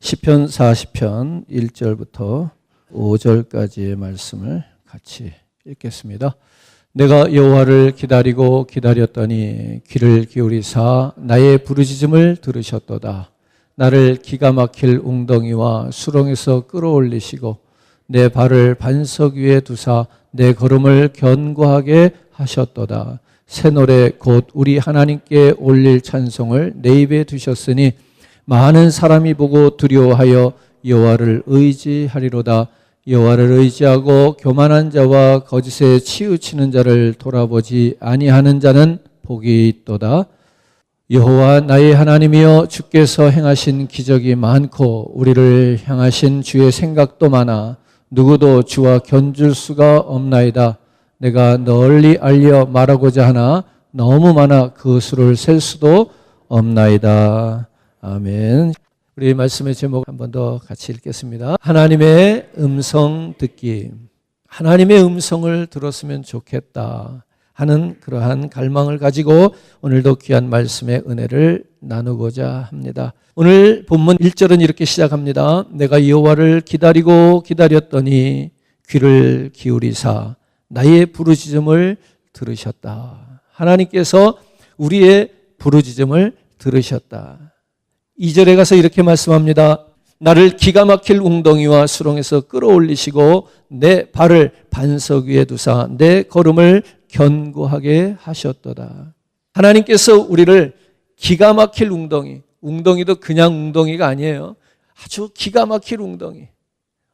시편 40편 1절부터 5절까지의 말씀을 같이 읽겠습니다. 내가 여호와를 기다리고 기다렸더니 귀를 기울이사 나의 부르짖음을 들으셨도다. 나를 기가 막힐 웅덩이와 수렁에서 끌어올리시고 내 발을 반석 위에 두사 내 걸음을 견고하게 하셨도다. 새 노래 곧 우리 하나님께 올릴 찬송을 내 입에 두셨으니 많은 사람이 보고 두려워하여 여호와를 의지하리로다. 여호와를 의지하고 교만한 자와 거짓에 치우치는 자를 돌아보지 아니하는 자는 복이 있도다. 여호와 나의 하나님이여, 주께서 행하신 기적이 많고 우리를 향하신 주의 생각도 많아 누구도 주와 견줄 수가 없나이다. 내가 널리 알려 말하고자 하나 너무 많아 그 수를 셀 수도 없나이다. 아멘. 우리 말씀의 제목 한 번 더 같이 읽겠습니다. 하나님의 음성 듣기. 하나님의 음성을 들었으면 좋겠다 하는 그러한 갈망을 가지고 오늘도 귀한 말씀의 은혜를 나누고자 합니다. 오늘 본문 1절은 이렇게 시작합니다. 내가 여호와를 기다리고 기다렸더니 귀를 기울이사 나의 부르짖음을 들으셨다. 하나님께서 우리의 부르짖음을 들으셨다. 2절에 가서 이렇게 말씀합니다. 나를 기가 막힐 웅덩이와 수렁에서 끌어올리시고 내 발을 반석 위에 두사 내 걸음을 견고하게 하셨도다. 하나님께서 우리를 기가 막힐 웅덩이, 웅덩이도 그냥 웅덩이가 아니에요. 아주 기가 막힐 웅덩이.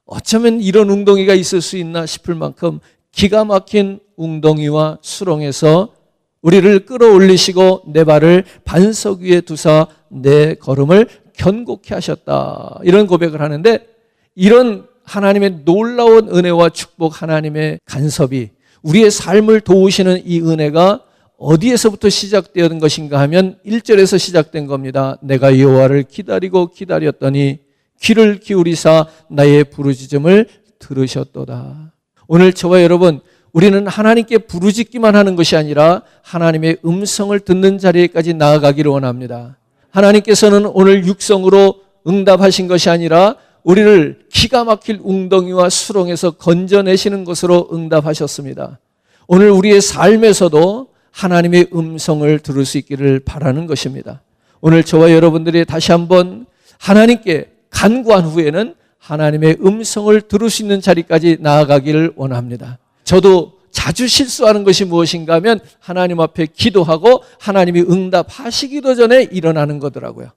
어쩌면 이런 웅덩이가 있을 수 있나 싶을 만큼 기가 막힌 웅덩이와 수렁에서 우리를 끌어올리시고 내 발을 반석 위에 두사 내 걸음을 견고케 하셨다. 이런 고백을 하는데, 이런 하나님의 놀라운 은혜와 축복, 하나님의 간섭이 우리의 삶을 도우시는 이 은혜가 어디에서부터 시작되었던 것인가 하면 1절에서 시작된 겁니다. 내가 여호와를 기다리고 기다렸더니 귀를 기울이사 나의 부르짖음을 들으셨도다. 오늘 저와 여러분, 우리는 하나님께 부르짖기만 하는 것이 아니라 하나님의 음성을 듣는 자리에까지 나아가기를 원합니다. 하나님께서는 오늘 육성으로 응답하신 것이 아니라 우리를 기가 막힐 웅덩이와 수렁에서 건져내시는 것으로 응답하셨습니다. 오늘 우리의 삶에서도 하나님의 음성을 들을 수 있기를 바라는 것입니다. 오늘 저와 여러분들이 다시 한번 하나님께 간구한 후에는 하나님의 음성을 들을 수 있는 자리까지 나아가기를 원합니다. 저도 자주 실수하는 것이 무엇인가 하면 하나님 앞에 기도하고 하나님이 응답하시기도 전에 일어나는 거더라고요.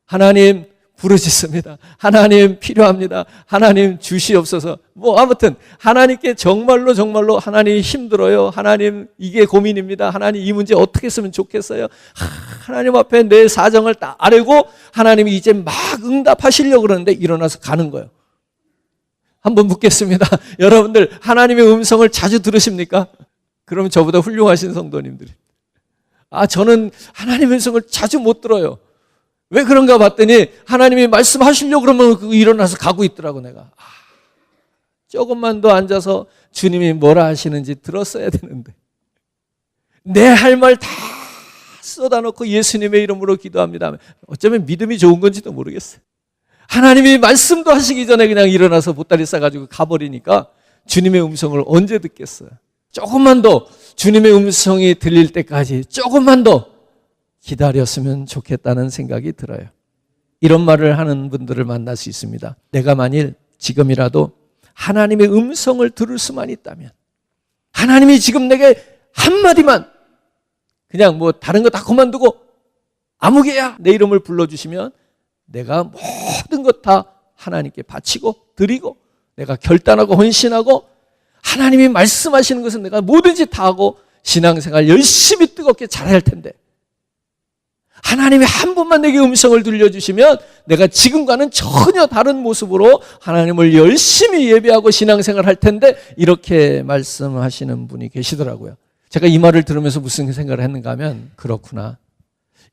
하나님 부르짖습니다. 하나님 필요합니다. 하나님 주시옵소서. 아무튼 하나님께 정말로 하나님 힘들어요. 하나님 이게 고민입니다. 하나님 이 문제 어떻게 했으면 좋겠어요. 하나님 앞에 내 사정을 다 아뢰고 하나님이 이제 막 응답하시려고 그러는데 일어나서 가는 거예요. 한번 묻겠습니다. 여러분들 하나님의 음성을 자주 들으십니까? 그러면 저보다 훌륭하신 성도님들이, 저는 하나님의 음성을 자주 못 들어요. 왜 그런가 봤더니 하나님이 말씀하시려고 그러면 일어나서 가고 있더라고. 내가 조금만 더 앉아서 주님이 뭐라 하시는지 들었어야 되는데 내 할 말 다 쏟아놓고 예수님의 이름으로 기도합니다. 어쩌면 믿음이 좋은 건지도 모르겠어요. 하나님이 말씀도 하시기 전에 그냥 일어나서 보따리 싸가지고 가버리니까 주님의 음성을 언제 듣겠어요. 조금만 더 주님의 음성이 들릴 때까지 조금만 더 기다렸으면 좋겠다는 생각이 들어요. 이런 말을 하는 분들을 만날 수 있습니다. 내가 만일 지금이라도 하나님의 음성을 들을 수만 있다면, 하나님이 지금 내게 한마디만 그냥 다른 거 다 그만두고 아무개야 내 이름을 불러주시면 내가 모든 것 다 하나님께 바치고 드리고 내가 결단하고 헌신하고 하나님이 말씀하시는 것은 내가 뭐든지 다 하고 신앙생활 열심히 뜨겁게 잘할 텐데, 하나님이 한 번만 내게 음성을 들려주시면 내가 지금과는 전혀 다른 모습으로 하나님을 열심히 예배하고 신앙생활 할 텐데, 이렇게 말씀하시는 분이 계시더라고요. 제가 이 말을 들으면서 무슨 생각을 했는가 하면, 그렇구나,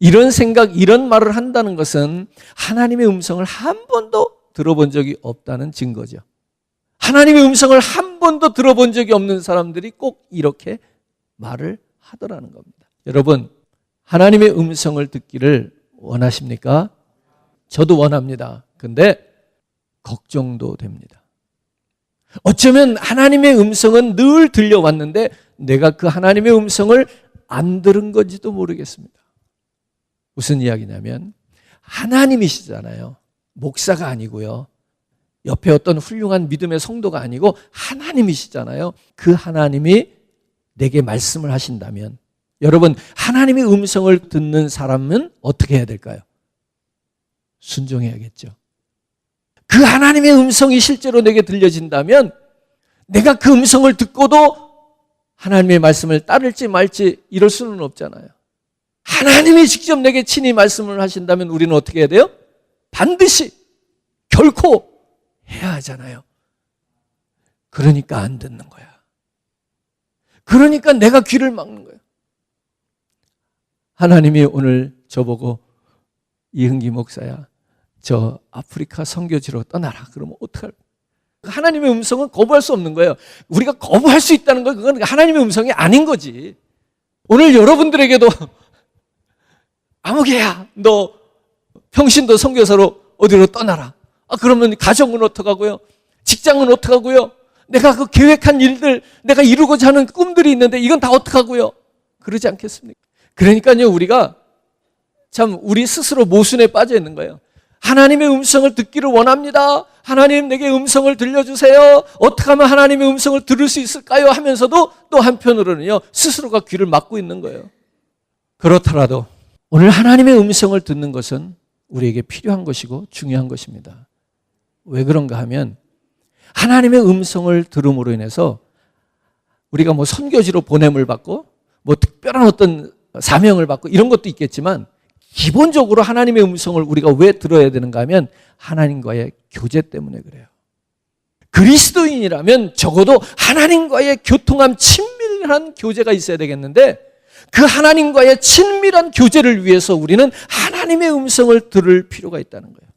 이런 생각, 이런 말을 한다는 것은 하나님의 음성을 한 번도 들어본 적이 없다는 증거죠. 하나님의 음성을 한 번도 들어본 적이 없는 사람들이 꼭 이렇게 말을 하더라는 겁니다. 여러분, 하나님의 음성을 듣기를 원하십니까? 저도 원합니다. 근데 걱정도 됩니다. 어쩌면 하나님의 음성은 늘 들려왔는데 내가 그 하나님의 음성을 안 들은 건지도 모르겠습니다. 무슨 이야기냐면 하나님이시잖아요. 목사가 아니고요. 옆에 어떤 훌륭한 믿음의 성도가 아니고 하나님이시잖아요. 그 하나님이 내게 말씀을 하신다면 여러분, 하나님의 음성을 듣는 사람은 어떻게 해야 될까요? 순종해야겠죠. 그 하나님의 음성이 실제로 내게 들려진다면 내가 그 음성을 듣고도 하나님의 말씀을 따를지 말지 이럴 수는 없잖아요. 하나님이 직접 내게 친히 말씀을 하신다면 우리는 어떻게 해야 돼요? 반드시 결코 해야 하잖아요. 그러니까 안 듣는 거야. 그러니까 내가 귀를 막는 거예요. 하나님이 오늘 저보고 이흥기 목사야, 저 아프리카 선교지로 떠나라. 그러면 어떡할까? 하나님의 음성은 거부할 수 없는 거예요. 우리가 거부할 수 있다는 건 그건 하나님의 음성이 아닌 거지. 오늘 여러분들에게도 아무개야, 너 평신도 선교사로 어디로 떠나라. 그러면 가정은 어떡하고요? 직장은 어떡하고요? 내가 그 계획한 일들, 내가 이루고자 하는 꿈들이 있는데 이건 다 어떡하고요? 그러지 않겠습니까? 그러니까요, 우리가 참 우리 스스로 모순에 빠져 있는 거예요. 하나님의 음성을 듣기를 원합니다. 하나님 내게 음성을 들려주세요. 어떻게 하면 하나님의 음성을 들을 수 있을까요? 하면서도 또 한편으로는요, 스스로가 귀를 막고 있는 거예요. 그렇더라도 오늘 하나님의 음성을 듣는 것은 우리에게 필요한 것이고 중요한 것입니다. 왜 그런가 하면 하나님의 음성을 들음으로 인해서 우리가 뭐 선교지로 보냄을 받고 뭐 특별한 어떤 사명을 받고 이런 것도 있겠지만 기본적으로 하나님의 음성을 우리가 왜 들어야 되는가 하면 하나님과의 교제 때문에 그래요. 그리스도인이라면 적어도 하나님과의 교통함, 친밀한 교제가 있어야 되겠는데 그 하나님과의 친밀한 교제를 위해서 우리는 하나님의 음성을 들을 필요가 있다는 거예요.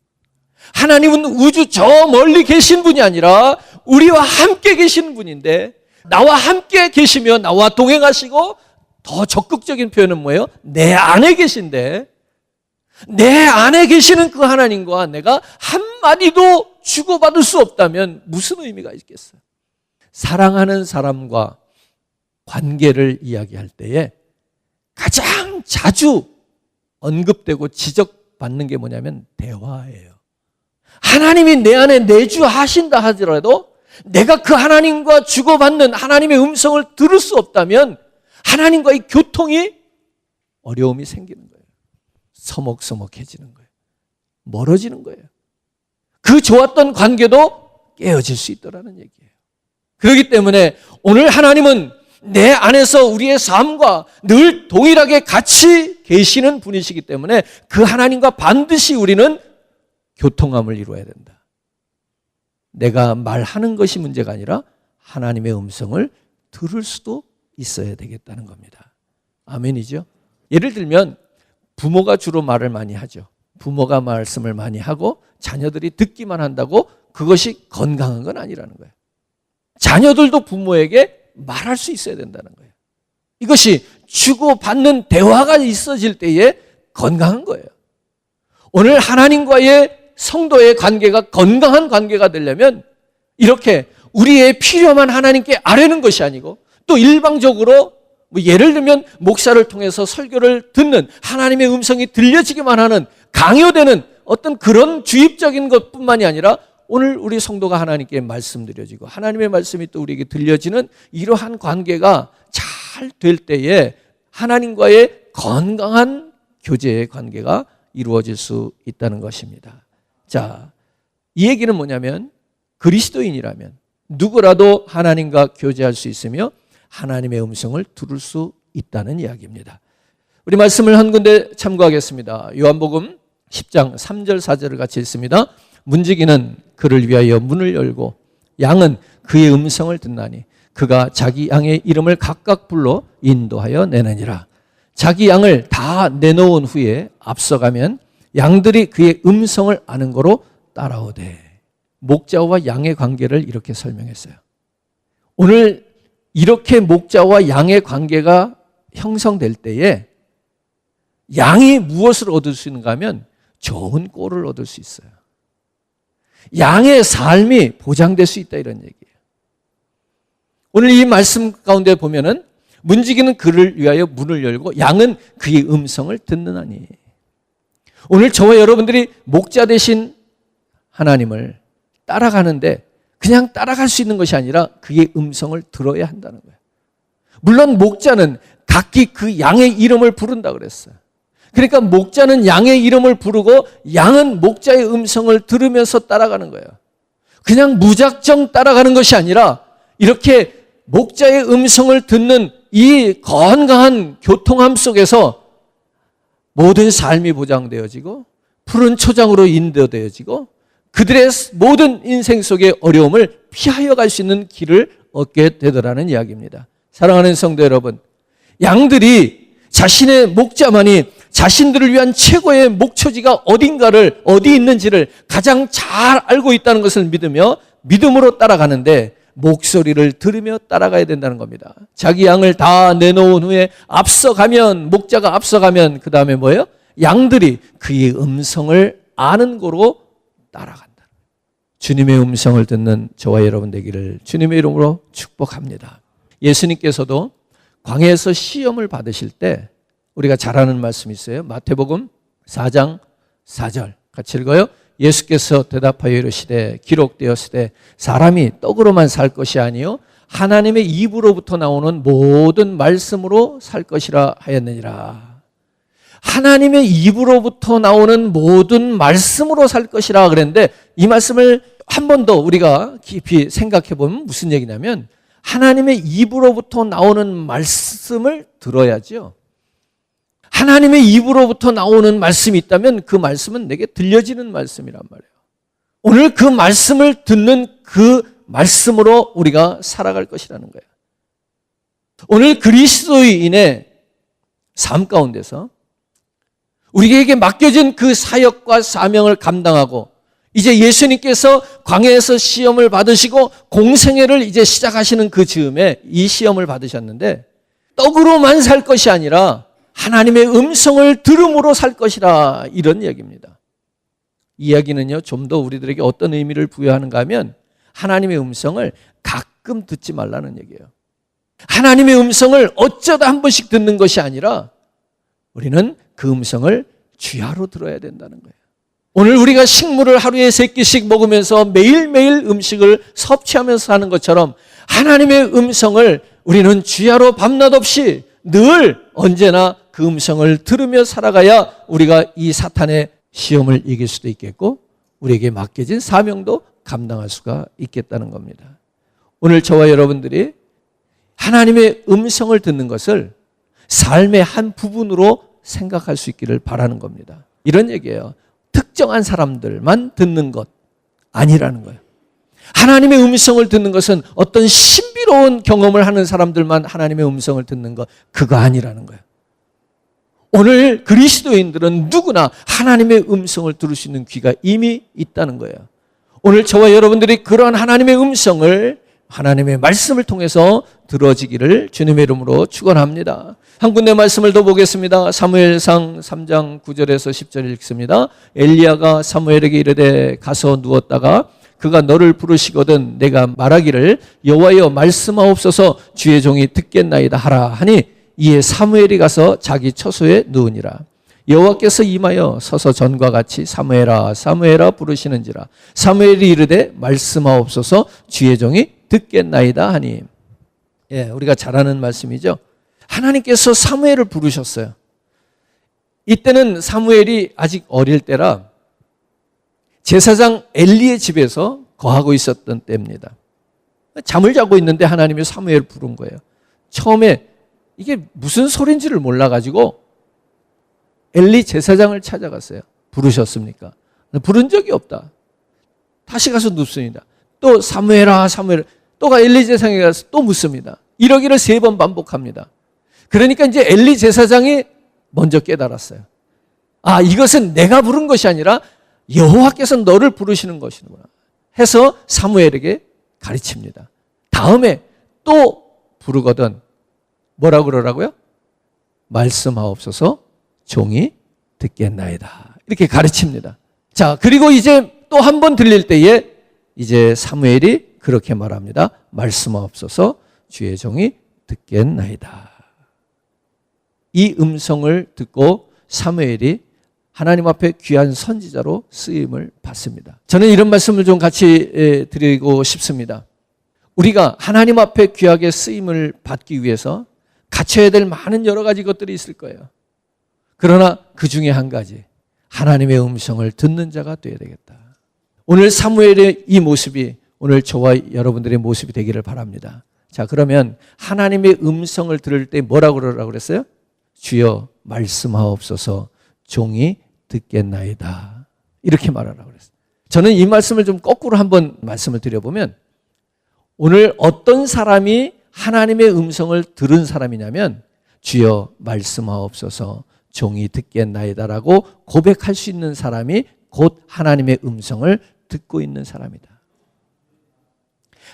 하나님은 우주 저 멀리 계신 분이 아니라 우리와 함께 계시는 분인데 나와 함께 계시며 나와 동행하시고 더 적극적인 표현은 뭐예요? 내 안에 계신데 내 안에 계시는 그 하나님과 내가 한마디도 주고받을 수 없다면 무슨 의미가 있겠어요? 사랑하는 사람과 관계를 이야기할 때에 가장 자주 언급되고 지적받는 게 뭐냐면 대화예요. 하나님이 내 안에 내주하신다 하더라도 내가 그 하나님과 주고받는 하나님의 음성을 들을 수 없다면 하나님과의 교통이 어려움이 생기는 거예요. 서먹서먹해지는 거예요. 멀어지는 거예요. 그 좋았던 관계도 깨어질 수 있더라는 얘기예요. 그렇기 때문에 오늘 하나님은 내 안에서 우리의 삶과 늘 동일하게 같이 계시는 분이시기 때문에 그 하나님과 반드시 우리는 교통함을 이루어야 된다. 내가 말하는 것이 문제가 아니라 하나님의 음성을 들을 수도 있어야 되겠다는 겁니다. 아멘이죠? 예를 들면 부모가 주로 말을 많이 하죠. 부모가 말씀을 많이 하고 자녀들이 듣기만 한다고 그것이 건강한 건 아니라는 거예요. 자녀들도 부모에게 말할 수 있어야 된다는 거예요. 이것이 주고받는 대화가 있어질 때에 건강한 거예요. 오늘 하나님과의 성도의 관계가 건강한 관계가 되려면 이렇게 우리의 필요만 하나님께 아뢰는 것이 아니고 또 일방적으로 예를 들면 목사를 통해서 설교를 듣는 하나님의 음성이 들려지기만 하는 강요되는 어떤 그런 주입적인 것뿐만이 아니라 오늘 우리 성도가 하나님께 말씀드려지고 하나님의 말씀이 또 우리에게 들려지는 이러한 관계가 잘 될 때에 하나님과의 건강한 교제의 관계가 이루어질 수 있다는 것입니다. 자, 이 얘기는 뭐냐면 그리스도인이라면 누구라도 하나님과 교제할 수 있으며 하나님의 음성을 들을 수 있다는 이야기입니다. 우리 말씀을 한 군데 참고하겠습니다. 요한복음 10장 3절 4절을 같이 읽습니다. 문지기는 그를 위하여 문을 열고 양은 그의 음성을 듣나니 그가 자기 양의 이름을 각각 불러 인도하여 내느니라. 자기 양을 다 내놓은 후에 앞서가면 양들이 그의 음성을 아는 거로 따라오되. 목자와 양의 관계를 이렇게 설명했어요. 오늘 이렇게 목자와 양의 관계가 형성될 때에 양이 무엇을 얻을 수 있는가 하면 좋은 꼴을 얻을 수 있어요. 양의 삶이 보장될 수 있다, 이런 얘기예요. 오늘 이 말씀 가운데 보면은 문지기는 그를 위하여 문을 열고 양은 그의 음성을 듣느나니. 오늘 저와 여러분들이 목자 되신 하나님을 따라가는데 그냥 따라갈 수 있는 것이 아니라 그의 음성을 들어야 한다는 거예요. 물론 목자는 각기 그 양의 이름을 부른다 그랬어요. 그러니까 목자는 양의 이름을 부르고 양은 목자의 음성을 들으면서 따라가는 거예요. 그냥 무작정 따라가는 것이 아니라 이렇게 목자의 음성을 듣는 이 건강한 교통함 속에서 모든 삶이 보장되어지고 푸른 초장으로 인도되어지고 그들의 모든 인생 속의 어려움을 피하여 갈 수 있는 길을 얻게 되더라는 이야기입니다. 사랑하는 성도 여러분, 양들이 자신의 목자만이 자신들을 위한 최고의 목초지가 어디 있는지를 가장 잘 알고 있다는 것을 믿으며 믿음으로 따라가는데 목소리를 들으며 따라가야 된다는 겁니다. 자기 양을 다 내놓은 후에 앞서가면, 목자가 앞서가면 그 다음에 뭐예요? 양들이 그의 음성을 아는 고로 따라간다. 주님의 음성을 듣는 저와 여러분 되기를 주님의 이름으로 축복합니다. 예수님께서도 광야에서 시험을 받으실 때 우리가 잘 아는 말씀이 있어요. 마태복음 4장 4절 같이 읽어요. 예수께서 대답하여 이르시되 기록되었으되 사람이 떡으로만 살 것이 아니요 하나님의 입으로부터 나오는 모든 말씀으로 살 것이라 하였느니라. 하나님의 입으로부터 나오는 모든 말씀으로 살 것이라 그랬는데 이 말씀을 한 번 더 우리가 깊이 생각해 보면 무슨 얘기냐면 하나님의 입으로부터 나오는 말씀을 들어야죠. 하나님의 입으로부터 나오는 말씀이 있다면 그 말씀은 내게 들려지는 말씀이란 말이에요. 오늘 그 말씀을 듣는 그 말씀으로 우리가 살아갈 것이라는 거예요. 오늘 그리스도인의 삶 가운데서 우리에게 맡겨진 그 사역과 사명을 감당하고 이제 예수님께서 광야에서 시험을 받으시고 공생애를 이제 시작하시는 그 즈음에 이 시험을 받으셨는데 떡으로만 살 것이 아니라 하나님의 음성을 들음으로 살 것이라 이런 이야기입니다. 이 이야기는요 좀 더 우리들에게 어떤 의미를 부여하는가 하면 하나님의 음성을 가끔 듣지 말라는 얘기예요. 하나님의 음성을 어쩌다 한 번씩 듣는 것이 아니라 우리는 그 음성을 주야로 들어야 된다는 거예요. 오늘 우리가 식물을 하루에 3끼씩 먹으면서 매일매일 음식을 섭취하면서 사는 것처럼 하나님의 음성을 우리는 주야로 밤낮 없이 늘 언제나 그 음성을 들으며 살아가야 우리가 이 사탄의 시험을 이길 수도 있겠고 우리에게 맡겨진 사명도 감당할 수가 있겠다는 겁니다. 오늘 저와 여러분들이 하나님의 음성을 듣는 것을 삶의 한 부분으로 생각할 수 있기를 바라는 겁니다. 이런 얘기예요. 특정한 사람들만 듣는 것 아니라는 거예요. 하나님의 음성을 듣는 것은 어떤 신비로운 경험을 하는 사람들만 하나님의 음성을 듣는 것 그거 아니라는 거예요. 오늘 그리스도인들은 누구나 하나님의 음성을 들을 수 있는 귀가 이미 있다는 거예요. 오늘 저와 여러분들이 그러한 하나님의 음성을 하나님의 말씀을 통해서 들어지기를 주님의 이름으로 축원합니다. 한 군데 말씀을 더 보겠습니다. 사무엘상 3장 9절에서 10절 읽습니다. 엘리야가 사무엘에게 이르되 가서 누웠다가 그가 너를 부르시거든 내가 말하기를 여호와여 말씀하옵소서 주의 종이 듣겠나이다 하라 하니 이에 사무엘이 가서 자기 처소에 누우니라. 여호와께서 임하여 서서 전과 같이 사무엘아 사무엘아 부르시는지라. 사무엘이 이르되 말씀하옵소서 주의 종이 듣겠나이다 하니. 우리가 잘 아는 말씀이죠. 하나님께서 사무엘을 부르셨어요. 이때는 사무엘이 아직 어릴 때라 제사장 엘리의 집에서 거하고 있었던 때입니다. 잠을 자고 있는데 하나님이 사무엘을 부른 거예요. 처음에 이게 무슨 소리인지를 몰라가지고 엘리 제사장을 찾아갔어요. 부르셨습니까? 부른 적이 없다. 다시 가서 눕습니다. 또 사무엘아 사무엘 또가 엘리 제사장에 가서 또 묻습니다. 이러기를 3번 반복합니다. 그러니까 이제 엘리 제사장이 먼저 깨달았어요. 아, 이것은 내가 부른 것이 아니라 여호와께서 너를 부르시는 것이구나 해서 사무엘에게 가르칩니다. 다음에 또 부르거든 뭐라고 그러라고요? 말씀하옵소서 종이 듣겠나이다. 이렇게 가르칩니다. 자, 그리고 이제 또 한 번 들릴 때에 이제 사무엘이 그렇게 말합니다. 말씀하옵소서 주의 종이 듣겠나이다. 이 음성을 듣고 사무엘이 하나님 앞에 귀한 선지자로 쓰임을 받습니다. 저는 이런 말씀을 좀 같이 드리고 싶습니다. 우리가 하나님 앞에 귀하게 쓰임을 받기 위해서 갖춰야 될 많은 여러 가지 것들이 있을 거예요. 그러나 그 중에 한 가지, 하나님의 음성을 듣는 자가 되어야 되겠다. 오늘 사무엘의 이 모습이 오늘 저와 여러분들의 모습이 되기를 바랍니다. 자, 그러면 하나님의 음성을 들을 때 뭐라고 그러라고 그랬어요? 주여 말씀하옵소서 종이 듣겠나이다. 이렇게 말하라고 그랬어요. 저는 이 말씀을 좀 거꾸로 한번 말씀을 드려보면 오늘 어떤 사람이 하나님의 음성을 들은 사람이냐면 주여 말씀하옵소서 종이 듣겠나이다라고 고백할 수 있는 사람이 곧 하나님의 음성을 듣고 있는 사람이다.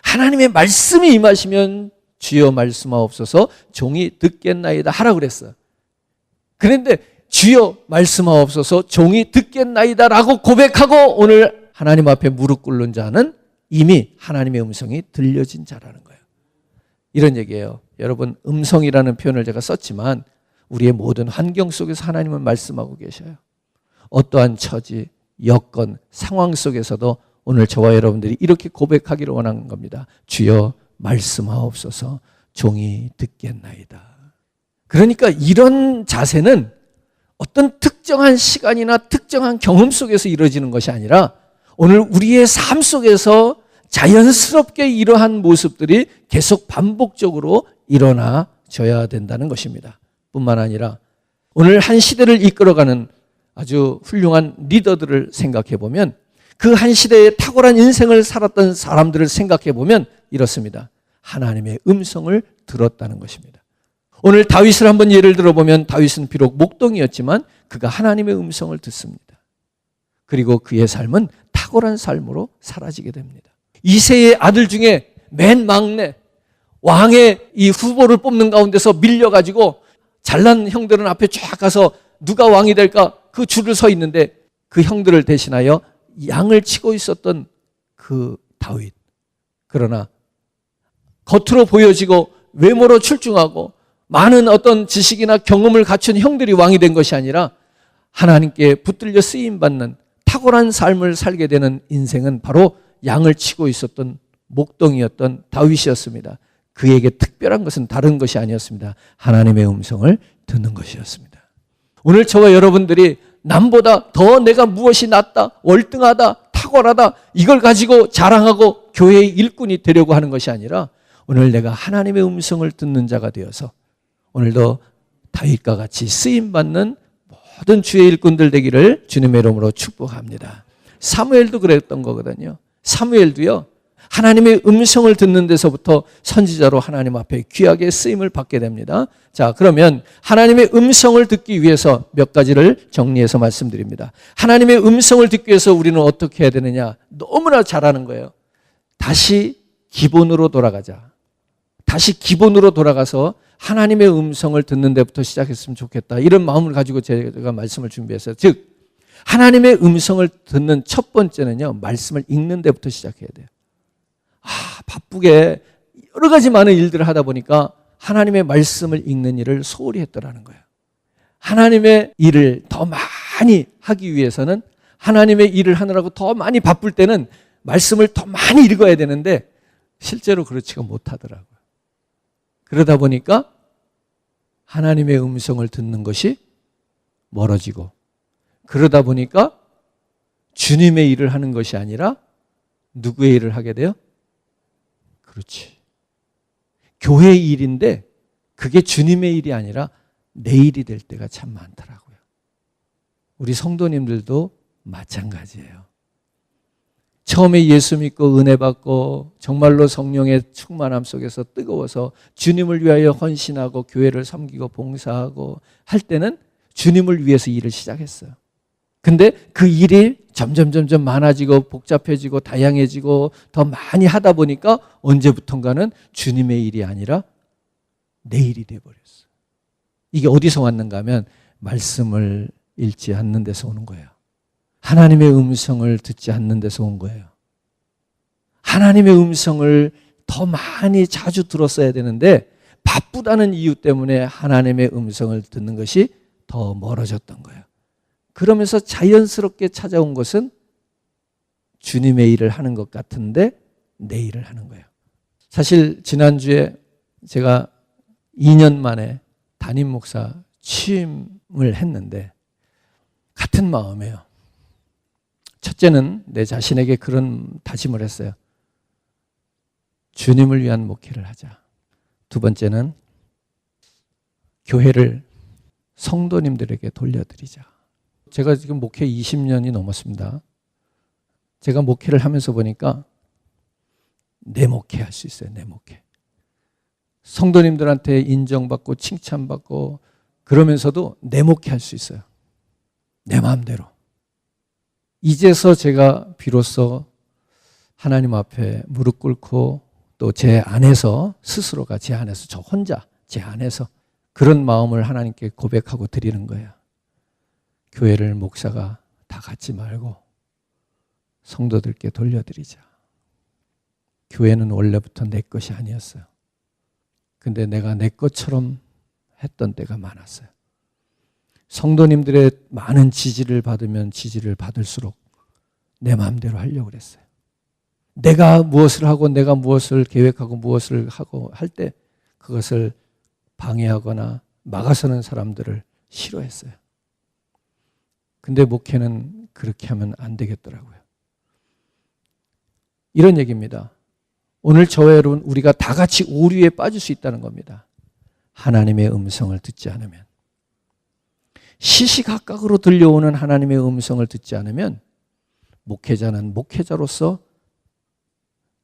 하나님의 말씀이 임하시면 주여 말씀하옵소서 종이 듣겠나이다 하라고 그랬어요. 그런데 주여 말씀하옵소서 종이 듣겠나이다 라고 고백하고 오늘 하나님 앞에 무릎 꿇는 자는 이미 하나님의 음성이 들려진 자라는 거예요. 이런 얘기예요. 여러분, 음성이라는 표현을 제가 썼지만 우리의 모든 환경 속에서 하나님은 말씀하고 계셔요. 어떠한 처지, 여건, 상황 속에서도 오늘 저와 여러분들이 이렇게 고백하기를 원하는 겁니다. 주여 말씀하옵소서 종이 듣겠나이다. 그러니까 이런 자세는 어떤 특정한 시간이나 특정한 경험 속에서 이루어지는 것이 아니라 오늘 우리의 삶 속에서 자연스럽게 이러한 모습들이 계속 반복적으로 일어나져야 된다는 것입니다. 뿐만 아니라 오늘 한 시대를 이끌어가는 아주 훌륭한 리더들을 생각해 보면 그 한 시대에 탁월한 인생을 살았던 사람들을 생각해 보면 이렇습니다. 하나님의 음성을 들었다는 것입니다. 오늘 다윗을 한번 예를 들어보면 다윗은 비록 목동이었지만 그가 하나님의 음성을 듣습니다. 그리고 그의 삶은 탁월한 삶으로 사라지게 됩니다. 이새의 아들 중에 맨 막내 왕의 이 후보를 뽑는 가운데서 밀려가지고 잘난 형들은 앞에 쫙 가서 누가 왕이 될까 그 줄을 서 있는데 그 형들을 대신하여 양을 치고 있었던 그 다윗. 그러나 겉으로 보여지고 외모로 출중하고 많은 어떤 지식이나 경험을 갖춘 형들이 왕이 된 것이 아니라 하나님께 붙들려 쓰임받는 탁월한 삶을 살게 되는 인생은 바로 양을 치고 있었던 목동이었던 다윗이었습니다. 그에게 특별한 것은 다른 것이 아니었습니다. 하나님의 음성을 듣는 것이었습니다. 오늘 저와 여러분들이 남보다 더 내가 무엇이 낫다, 월등하다, 탁월하다 이걸 가지고 자랑하고 교회의 일꾼이 되려고 하는 것이 아니라 오늘 내가 하나님의 음성을 듣는 자가 되어서 오늘도 다윗과 같이 쓰임받는 모든 주의 일꾼들 되기를 주님의 이름으로 축복합니다. 사무엘도 그랬던 거거든요. 사무엘도요. 하나님의 음성을 듣는 데서부터 선지자로 하나님 앞에 귀하게 쓰임을 받게 됩니다. 자, 그러면 하나님의 음성을 듣기 위해서 몇 가지를 정리해서 말씀드립니다. 하나님의 음성을 듣기 위해서 우리는 어떻게 해야 되느냐? 너무나 잘하는 거예요. 다시 기본으로 돌아가자. 다시 기본으로 돌아가서 하나님의 음성을 듣는 데부터 시작했으면 좋겠다. 이런 마음을 가지고 제가 말씀을 준비했어요. 즉, 하나님의 음성을 듣는 첫 번째는요, 말씀을 읽는 데부터 시작해야 돼요. 바쁘게 여러 가지 많은 일들을 하다 보니까 하나님의 말씀을 읽는 일을 소홀히 했더라는 거예요. 하나님의 일을 더 많이 하기 위해서는 하나님의 일을 하느라고 더 많이 바쁠 때는 말씀을 더 많이 읽어야 되는데 실제로 그렇지가 못하더라고요. 그러다 보니까 하나님의 음성을 듣는 것이 멀어지고 그러다 보니까 주님의 일을 하는 것이 아니라 누구의 일을 하게 돼요? 그렇지. 교회의 일인데 그게 주님의 일이 아니라 내 일이 될 때가 참 많더라고요. 우리 성도님들도 마찬가지예요. 처음에 예수 믿고 은혜 받고 정말로 성령의 충만함 속에서 뜨거워서 주님을 위하여 헌신하고 교회를 섬기고 봉사하고 할 때는 주님을 위해서 일을 시작했어요. 근데 그 일이 점점 많아지고 복잡해지고 다양해지고 더 많이 하다 보니까 언제부턴가는 주님의 일이 아니라 내 일이 돼버렸어요. 이게 어디서 왔는가 하면 말씀을 읽지 않는 데서 오는 거예요. 하나님의 음성을 듣지 않는 데서 온 거예요. 하나님의 음성을 더 많이 자주 들었어야 되는데 바쁘다는 이유 때문에 하나님의 음성을 듣는 것이 더 멀어졌던 거예요. 그러면서 자연스럽게 찾아온 것은 주님의 일을 하는 것 같은데 내 일을 하는 거예요. 사실 지난주에 제가 2년 만에 담임 목사 취임을 했는데 같은 마음이에요. 첫째는 내 자신에게 그런 다짐을 했어요. 주님을 위한 목회를 하자. 두 번째는 교회를 성도님들에게 돌려드리자. 제가 지금 목회 20년이 넘었습니다. 제가 목회를 하면서 보니까 내 목회할 수 있어요. 내 목회. 성도님들한테 인정받고 칭찬받고 그러면서도 내 목회할 수 있어요. 내 마음대로. 이제서 제가 비로소 하나님 앞에 무릎 꿇고 또 제 안에서 스스로가 제 안에서 저 혼자 제 안에서 그런 마음을 하나님께 고백하고 드리는 거예요. 교회를 목사가 다 갖지 말고 성도들께 돌려드리자. 교회는 원래부터 내 것이 아니었어요. 근데 내가 내 것처럼 했던 때가 많았어요. 성도님들의 많은 지지를 받으면 지지를 받을수록 내 마음대로 하려고 그랬어요. 내가 무엇을 하고 내가 무엇을 계획하고 무엇을 하고 할 때 그것을 방해하거나 막아서는 사람들을 싫어했어요. 근데 목회는 그렇게 하면 안 되겠더라고요. 이런 얘기입니다. 오늘 저와 여러분 우리가 다 같이 오류에 빠질 수 있다는 겁니다. 하나님의 음성을 듣지 않으면. 시시각각으로 들려오는 하나님의 음성을 듣지 않으면 목회자는 목회자로서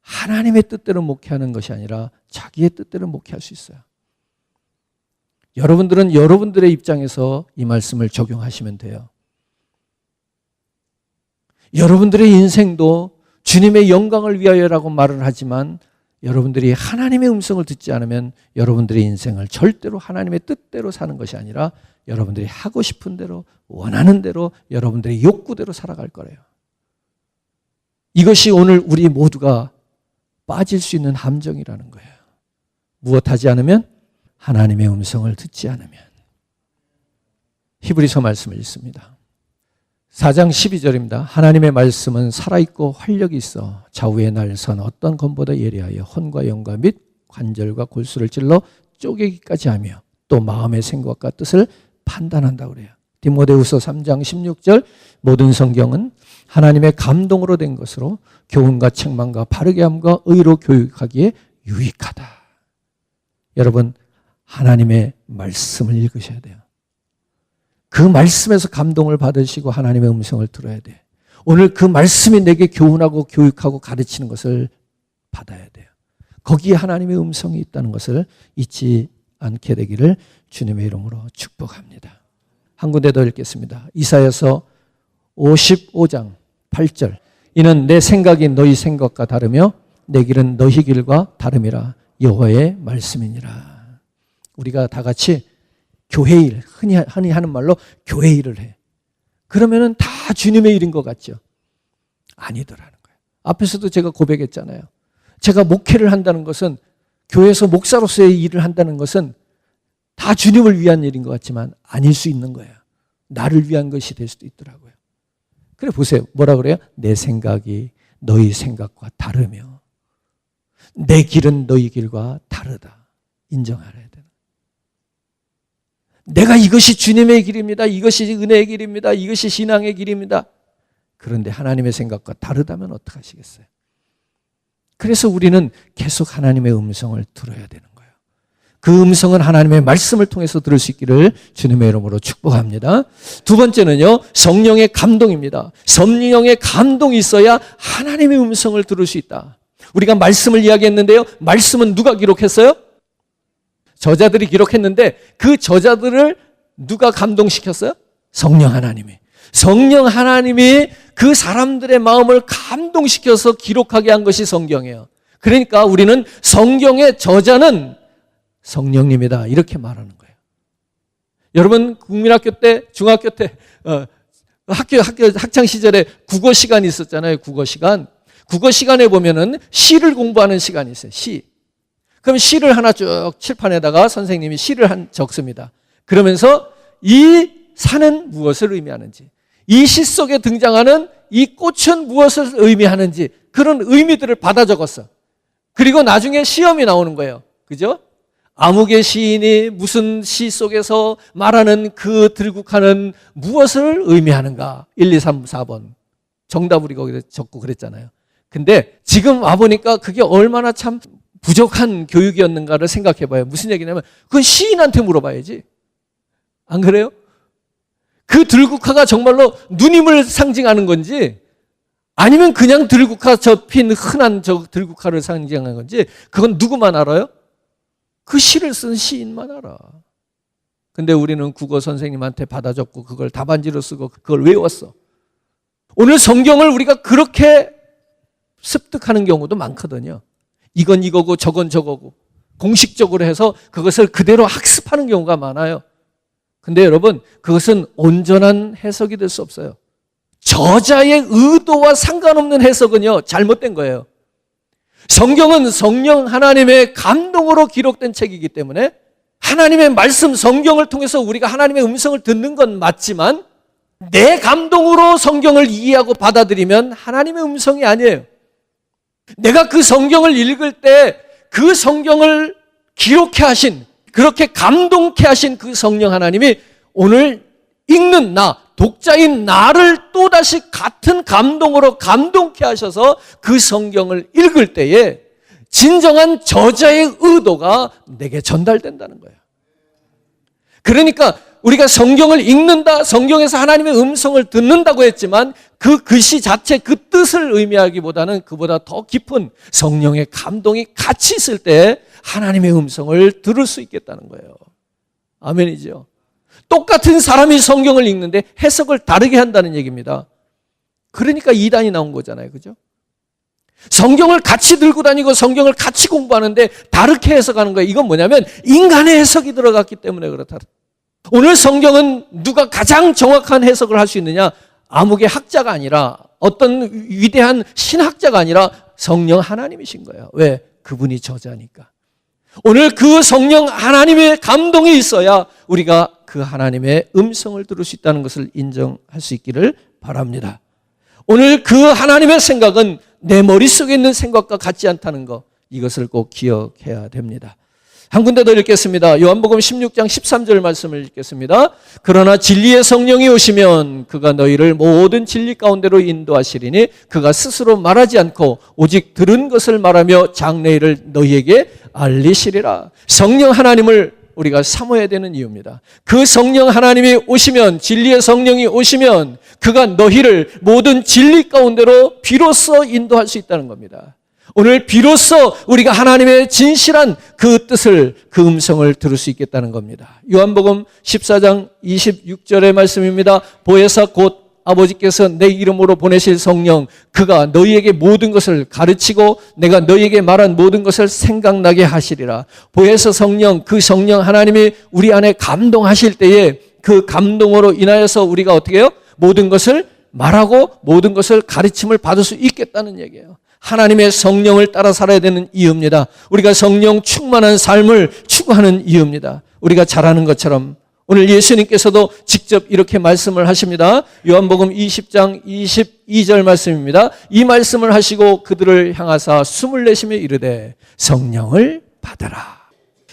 하나님의 뜻대로 목회하는 것이 아니라 자기의 뜻대로 목회할 수 있어요. 여러분들은 여러분들의 입장에서 이 말씀을 적용하시면 돼요. 여러분들의 인생도 주님의 영광을 위하여라고 말을 하지만 여러분들이 하나님의 음성을 듣지 않으면 여러분들의 인생을 절대로 하나님의 뜻대로 사는 것이 아니라 여러분들이 하고 싶은 대로 원하는 대로 여러분들의 욕구대로 살아갈 거래요. 이것이 오늘 우리 모두가 빠질 수 있는 함정이라는 거예요. 무엇하지 않으면? 하나님의 음성을 듣지 않으면. 히브리서 말씀을 읽습니다. 4장 12절입니다. 하나님의 말씀은 살아있고 활력이 있어 좌우의 날선 어떤 검보다 예리하여 혼과 영과 및 관절과 골수를 찔러 쪼개기까지 하며 또 마음의 생각과 뜻을 판단한다고 그래요. 디모데후서 3장 16절 모든 성경은 하나님의 감동으로 된 것으로 교훈과 책망과 바르게 함과 의로 교육하기에 유익하다. 여러분 하나님의 말씀을 읽으셔야 돼요. 그 말씀에서 감동을 받으시고 하나님의 음성을 들어야 돼. 오늘 그 말씀이 내게 교훈하고 교육하고 가르치는 것을 받아야 돼요. 거기에 하나님의 음성이 있다는 것을 잊지 않게 되기를 주님의 이름으로 축복합니다. 한 군데 더 읽겠습니다. 이사야서 55장 8절 이는 내 생각이 너희 생각과 다르며 내 길은 너희 길과 다름이라 여호와의 말씀이니라. 우리가 다 같이 교회 일, 흔히 하는 말로 교회 일을 해. 그러면은 다 주님의 일인 것 같죠? 아니더라는 거예요. 앞에서도 제가 고백했잖아요. 제가 목회를 한다는 것은 교회에서 목사로서의 일을 한다는 것은 다 주님을 위한 일인 것 같지만 아닐 수 있는 거예요. 나를 위한 것이 될 수도 있더라고요. 그래 보세요. 뭐라 그래요? 내 생각이 너희 생각과 다르며 내 길은 너희 길과 다르다. 인정하라 해야 되나? 내가 이것이 주님의 길입니다. 이것이 은혜의 길입니다. 이것이 신앙의 길입니다. 그런데 하나님의 생각과 다르다면 어떡하시겠어요? 그래서 우리는 계속 하나님의 음성을 들어야 되는 거예요. 그 음성은 하나님의 말씀을 통해서 들을 수 있기를 주님의 이름으로 축복합니다. 두 번째는요, 성령의 감동입니다. 성령의 감동이 있어야 하나님의 음성을 들을 수 있다. 우리가 말씀을 이야기했는데요. 말씀은 누가 기록했어요? 저자들이 기록했는데 그 저자들을 누가 감동시켰어요? 성령 하나님이. 성령 하나님이 그 사람들의 마음을 감동시켜서 기록하게 한 것이 성경이에요. 그러니까 우리는 성경의 저자는 성령님이다 이렇게 말하는 거예요. 여러분 국민학교 때, 중학교 때 학창 시절에 국어 시간이 있었잖아요. 국어 시간. 국어 시간에 보면은 시를 공부하는 시간이 있어요. 시. 그럼 시를 하나 쭉 칠판에다가 선생님이 시를 적습니다. 그러면서 이 산은 무엇을 의미하는지, 이 시 속에 등장하는 이 꽃은 무엇을 의미하는지 그런 의미들을 받아 적었어. 그리고 나중에 시험이 나오는 거예요. 그죠? 아무개 시인이 무슨 시 속에서 말하는 그 들국화는 무엇을 의미하는가? 1, 2, 3, 4번. 정답을 거기다 적고 그랬잖아요. 근데 지금 와보니까 그게 얼마나 참 부족한 교육이었는가를 생각해 봐요. 무슨 얘기냐면 그건 시인한테 물어봐야지. 안 그래요? 그 들국화가 정말로 누님을 상징하는 건지 아니면 그냥 들국화 저 핀 흔한 저 들국화를 상징하는 건지 그건 누구만 알아요? 그 시를 쓴 시인만 알아. 근데 우리는 국어 선생님한테 받아 적고 그걸 답안지로 쓰고 그걸 외웠어. 오늘 성경을 우리가 그렇게 습득하는 경우도 많거든요. 이건 이거고 저건 저거고 공식적으로 해서 그것을 그대로 학습하는 경우가 많아요. 근데 여러분 그것은 온전한 해석이 될 수 없어요. 저자의 의도와 상관없는 해석은요 잘못된 거예요. 성경은 성령 하나님의 감동으로 기록된 책이기 때문에 하나님의 말씀 성경을 통해서 우리가 하나님의 음성을 듣는 건 맞지만 내 감동으로 성경을 이해하고 받아들이면 하나님의 음성이 아니에요. 내가 그 성경을 읽을 때 그 성경을 기록해 하신, 그렇게 감동케 하신 그 성령 하나님이 오늘 읽는 나, 독자인 나를 또다시 같은 감동으로 감동케 하셔서 그 성경을 읽을 때에 진정한 저자의 의도가 내게 전달된다는 거예요. 그러니까 우리가 성경을 읽는다, 성경에서 하나님의 음성을 듣는다고 했지만 그 글씨 자체 그 뜻을 의미하기보다는 그보다 더 깊은 성령의 감동이 같이 있을 때 하나님의 음성을 들을 수 있겠다는 거예요. 아멘이죠. 똑같은 사람이 성경을 읽는데 해석을 다르게 한다는 얘기입니다. 그러니까 이단이 나온 거잖아요. 그죠? 성경을 같이 들고 다니고 성경을 같이 공부하는데 다르게 해석하는 거예요. 이건 뭐냐면 인간의 해석이 들어갔기 때문에 그렇다. 오늘 성경은 누가 가장 정확한 해석을 할 수 있느냐? 아무개 학자가 아니라 어떤 위대한 신학자가 아니라 성령 하나님이신 거예요. 왜? 그분이 저자니까. 오늘 그 성령 하나님의 감동이 있어야 우리가 그 하나님의 음성을 들을 수 있다는 것을 인정할 수 있기를 바랍니다. 오늘 그 하나님의 생각은 내 머릿속에 있는 생각과 같지 않다는 것, 이것을 꼭 기억해야 됩니다. 한 군데 더 읽겠습니다. 요한복음 16장 13절 말씀을 읽겠습니다. 그러나 진리의 성령이 오시면 그가 너희를 모든 진리 가운데로 인도하시리니 그가 스스로 말하지 않고 오직 들은 것을 말하며 장래일을 너희에게 알리시리라. 성령 하나님을 우리가 사모해야 되는 이유입니다. 그 성령 하나님이 오시면, 진리의 성령이 오시면 그가 너희를 모든 진리 가운데로 비로소 인도할 수 있다는 겁니다. 오늘 비로소 우리가 하나님의 진실한 그 뜻을, 그 음성을 들을 수 있겠다는 겁니다. 요한복음 14장 26절의 말씀입니다. 보혜사 곧 아버지께서 내 이름으로 보내실 성령, 그가 너희에게 모든 것을 가르치고 내가 너희에게 말한 모든 것을 생각나게 하시리라. 보혜사 성령, 그 성령 하나님이 우리 안에 감동하실 때에 그 감동으로 인하여서 우리가 어떻게 해요? 모든 것을 말하고 모든 것을 가르침을 받을 수 있겠다는 얘기예요. 하나님의 성령을 따라 살아야 되는 이유입니다. 우리가 성령 충만한 삶을 추구하는 이유입니다. 우리가 잘 아는 것처럼 오늘 예수님께서도 직접 이렇게 말씀을 하십니다. 요한복음 20장 22절 말씀입니다. 이 말씀을 하시고 그들을 향하사 숨을 내쉬며 이르되 성령을 받아라.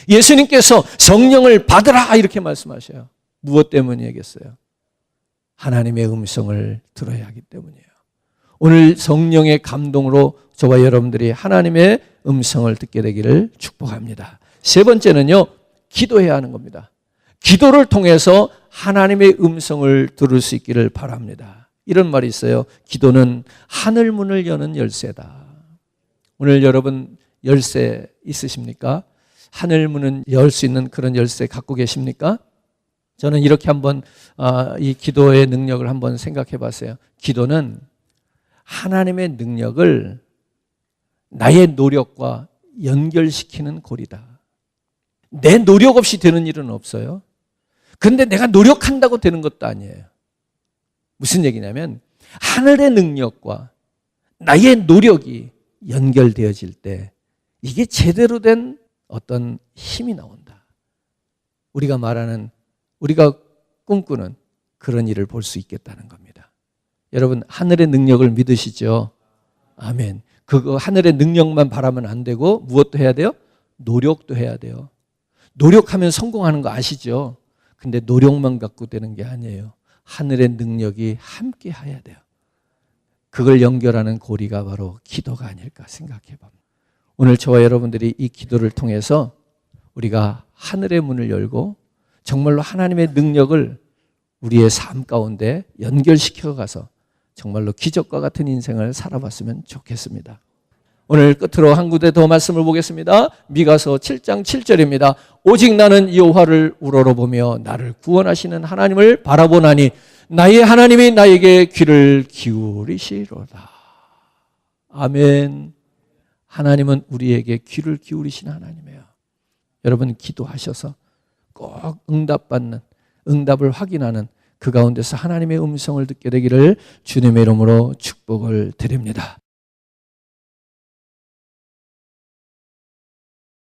예수님께서 성령을 받아라 이렇게 말씀하셔요. 무엇 때문이겠어요? 하나님의 음성을 들어야 하기 때문이에요. 오늘 성령의 감동으로 저와 여러분들이 하나님의 음성을 듣게 되기를 축복합니다. 세 번째는요, 기도해야 하는 겁니다. 기도를 통해서 하나님의 음성을 들을 수 있기를 바랍니다. 이런 말이 있어요. 기도는 하늘 문을 여는 열쇠다. 오늘 여러분 열쇠 있으십니까? 하늘 문은 열 수 있는 그런 열쇠 갖고 계십니까? 저는 이렇게 한번 이 기도의 능력을 한번 생각해 봤어요. 기도는 하나님의 능력을 나의 노력과 연결시키는 고리다. 내 노력 없이 되는 일은 없어요. 그런데 내가 노력한다고 되는 것도 아니에요. 무슨 얘기냐면 하늘의 능력과 나의 노력이 연결되어질 때 이게 제대로 된 어떤 힘이 나온다. 우리가 말하는, 우리가 꿈꾸는 그런 일을 볼 수 있겠다는 겁니다. 여러분, 하늘의 능력을 믿으시죠? 아멘. 그거 하늘의 능력만 바라면 안 되고 무엇도 해야 돼요? 노력도 해야 돼요. 노력하면 성공하는 거 아시죠? 근데 노력만 갖고 되는 게 아니에요. 하늘의 능력이 함께 해야 돼요. 그걸 연결하는 고리가 바로 기도가 아닐까 생각해 봅니다. 오늘 저와 여러분들이 이 기도를 통해서 우리가 하늘의 문을 열고 정말로 하나님의 능력을 우리의 삶 가운데 연결시켜 가서 정말로 기적과 같은 인생을 살아봤으면 좋겠습니다. 오늘 끝으로 한 구절 더 말씀을 보겠습니다. 미가서 7장 7절입니다. 오직 나는 여호와를 우러러보며 나를 구원하시는 하나님을 바라보나니 나의 하나님이 나에게 귀를 기울이시로다. 아멘. 하나님은 우리에게 귀를 기울이시는 하나님이에요. 여러분, 기도하셔서 꼭 응답받는, 응답을 확인하는 그 가운데서 하나님의 음성을 듣게 되기를 주님의 이름으로 축복을 드립니다.